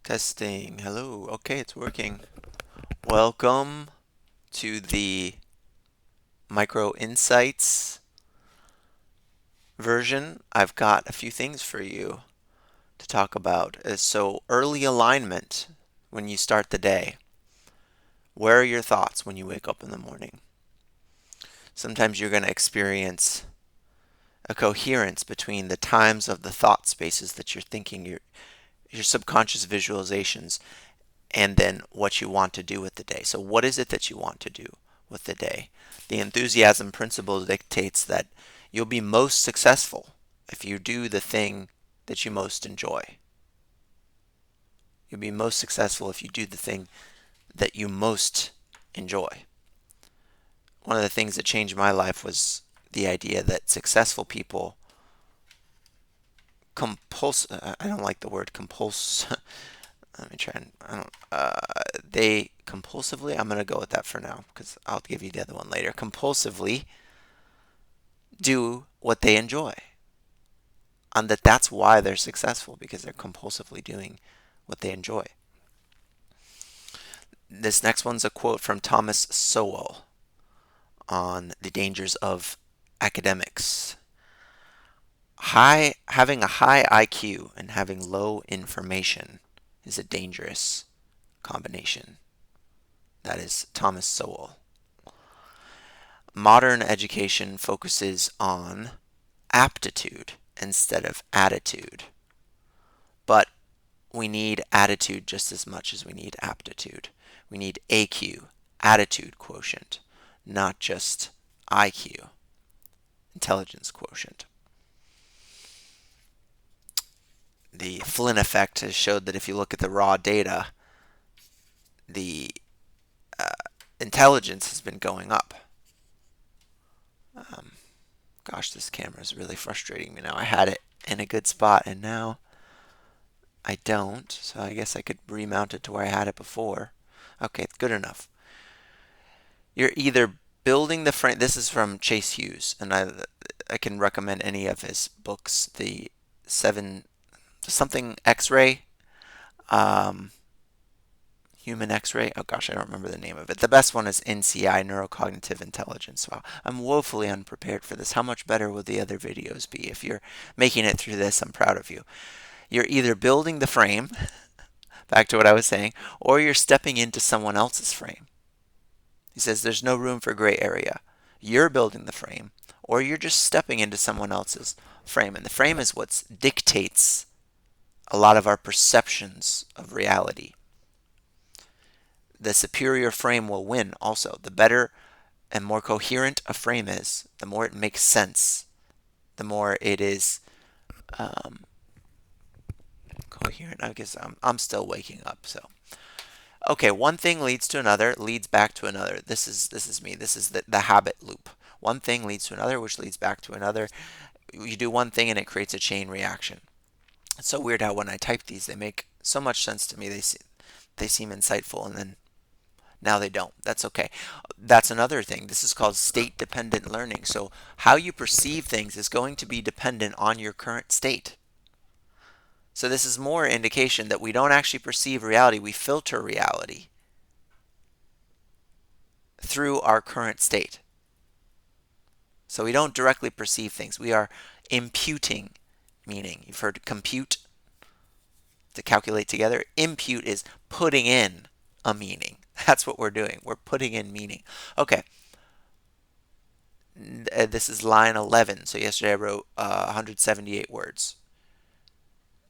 Testing. Hello. Okay, it's working. Welcome to the Micro Insights version. I've got a few things for you to talk about. So, early alignment when you start the day. Where are your thoughts when you wake up in the morning? Sometimes you're going to experience a coherence between the times of the thought spaces that you're thinking, your subconscious visualizations, and then what you want to do with the day. So, what is it that you want to do with the day? The enthusiasm principle dictates that you'll be most successful if you do the thing that you most enjoy. You'll be most successful if you do the thing that you most enjoy. One of the things that changed my life was the idea that successful people I don't like the word compulse. Let me try and I don't. They compulsively. I'm gonna go with that for now because I'll give you the other one later. Compulsively do what they enjoy, and that's why they're successful because they're compulsively doing what they enjoy. This next one's a quote from Thomas Sowell on the dangers of academics. Having a high IQ and having low information is a dangerous combination. That is Thomas Sowell. Modern education focuses on aptitude instead of attitude. But we need attitude just as much as we need aptitude. We need AQ, attitude quotient, not just IQ, intelligence quotient. The Flynn effect has showed that if you look at the raw data, the intelligence has been going up. Um, Gosh, this camera is really frustrating me now. I had it in a good spot and now I don't, so I guess I could remount it to where I had it before. Okay, good enough. You're either building the frame. This is from Chase Hughes, and I can recommend any of his books. The seven something X-ray, um, human X-ray. Oh gosh, I don't remember the name of it. The best one is NCI, neurocognitive intelligence. Wow, I'm woefully unprepared for this. How much better will the other videos be? If you're making it through this, I'm proud of you. You're either building the frame, back to what I was saying, or you're stepping into someone else's frame. He says there's no room for gray area. You're building the frame, or you're just stepping into someone else's frame. And the frame is what dictates a lot of our perceptions of reality. The superior frame will win also. The better and more coherent a frame is, the more it makes sense, the more it is coherent. I guess I'm still waking up, so. Okay, one thing leads to another, leads back to another. This is me. This is the habit loop. One thing leads to another, which leads back to another. You do one thing and it creates a chain reaction. It's so weird how when I type these, they make so much sense to me. They seem insightful, and then now they don't. That's okay. That's another thing. This is called state dependent learning. So how you perceive things is going to be dependent on your current state. So this is more indication that we don't actually perceive reality. We filter reality through our current state. So we don't directly perceive things. We are imputing meaning. You've heard compute, to calculate together. Impute is putting in a meaning. That's what we're doing. We're putting in meaning. Okay. This is line 11. So yesterday I wrote 178 words.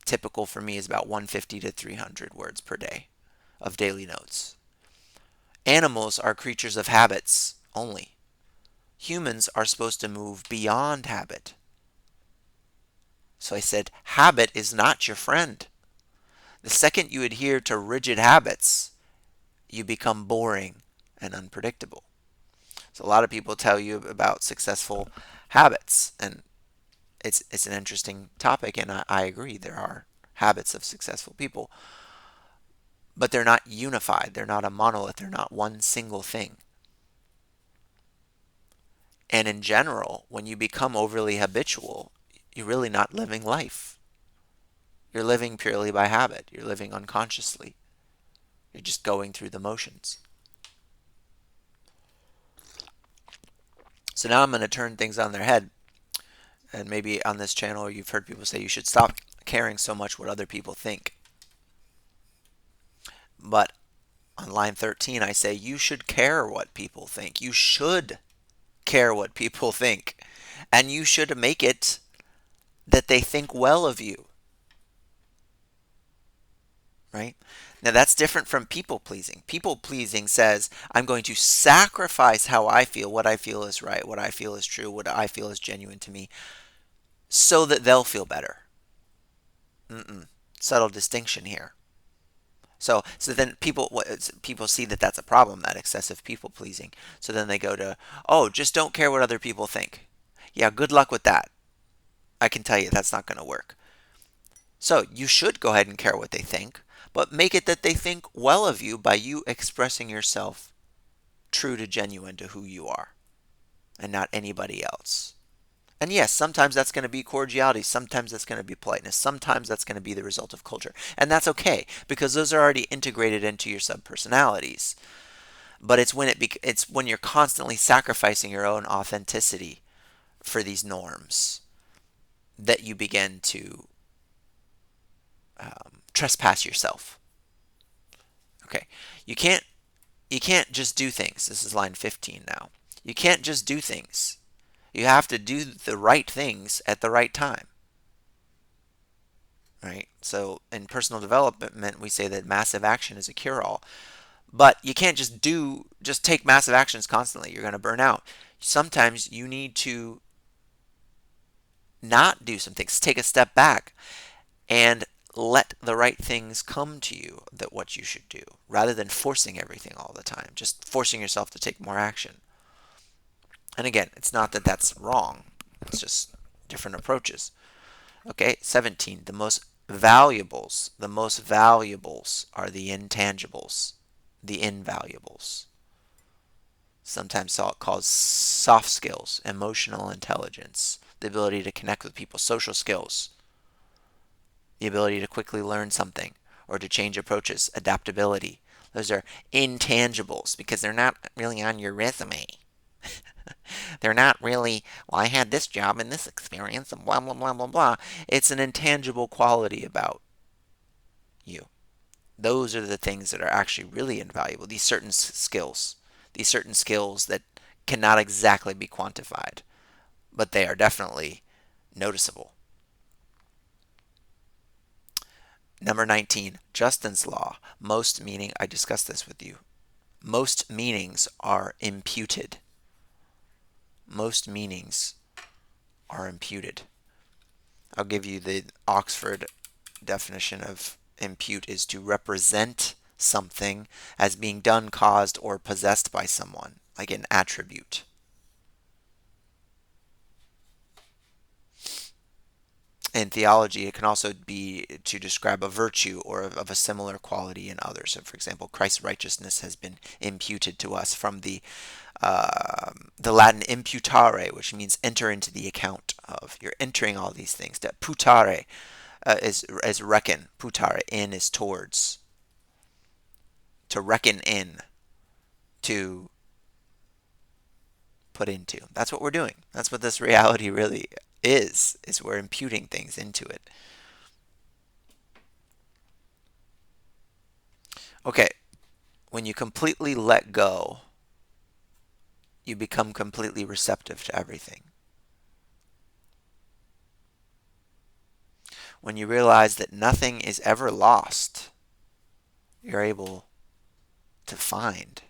Typical for me is about 150 to 300 words per day of daily notes. Animals are creatures of habits only. Humans are supposed to move beyond habit. So I said, habit is not your friend. The second you adhere to rigid habits, you become boring and unpredictable. So a lot of people tell you about successful habits, and it's an interesting topic, and I agree there are habits of successful people, but they're not unified. They're not a monolith. They're not one single thing. And in general, when you become overly habitual, you're really not living life. You're living purely by habit. You're living unconsciously. You're just going through the motions. So now I'm going to turn things on their head. And maybe on this channel you've heard people say you should stop caring so much what other people think. But on line 13 I say you should care what people think. You should care what people think. And you should make it that they think well of you. Right? Now that's different from people pleasing. People pleasing says, I'm going to sacrifice how I feel, what I feel is right, what I feel is true, what I feel is genuine to me, so that they'll feel better. Subtle distinction here. So then people see that that's a problem, that excessive people pleasing. So then they go to, oh, just don't care what other people think. Yeah, good luck with that. I can tell you that's not going to work. So you should go ahead and care what they think, but make it that they think well of you by you expressing yourself true to genuine to who you are and not anybody else. And yes, sometimes that's going to be cordiality. Sometimes that's going to be politeness. Sometimes that's going to be the result of culture. And that's okay because those are already integrated into your subpersonalities. But it's when you're constantly sacrificing your own authenticity for these norms that you begin to trespass yourself. Okay, you can't just do things. This is line 15 now. You can't just do things. You have to do the right things at the right time. Right? So in personal development, we say that massive action is a cure-all. But you can't just take massive actions constantly. You're going to burn out. Sometimes you need to not do some things. Take a step back and let the right things come to you, that what you should do, rather than forcing everything all the time, just forcing yourself to take more action. And again, it's not that that's wrong. It's just different approaches. Okay, 17. The most valuables are the intangibles, the invaluables. Sometimes called soft skills, emotional intelligence, the ability to connect with people, social skills, the ability to quickly learn something or to change approaches, adaptability. Those are intangibles because they're not really on your resume. They're not really, well, I had this job and this experience and blah, blah, blah, blah, blah. It's an intangible quality about you. Those are the things that are actually really invaluable. These certain skills. These certain skills that cannot exactly be quantified, but they are definitely noticeable. Number 19, Justin's law. Most meaning, I discussed this with you. Most meanings are imputed. Most meanings are imputed. I'll give you the Oxford definition of impute is to represent something as being done, caused, or possessed by someone, like an attribute. In theology, it can also be to describe a virtue or of a similar quality in others. So, for example, Christ's righteousness has been imputed to us from the Latin imputare, which means enter into the account of. You're entering all these things. That putare is reckon. Putare, in is towards. To reckon in. To put into. That's what we're doing. That's what this reality really is we're imputing things into it. Okay, when you completely let go, you become completely receptive to everything. When you realize that nothing is ever lost, you're able to find.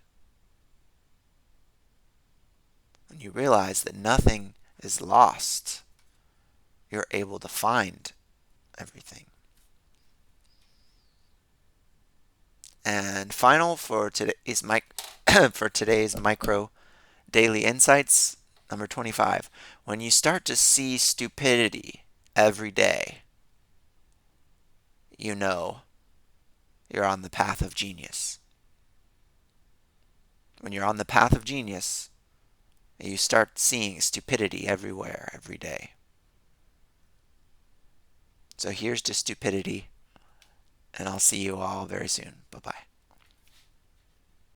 When you realize that nothing is lost, you're able to find everything. And final for today's for today's micro daily insights, number 25. When you start to see stupidity every day, you know you're on the path of genius. When you're on the path of genius, you start seeing stupidity everywhere, every day. So here's to stupidity, and I'll see you all very soon. Bye bye.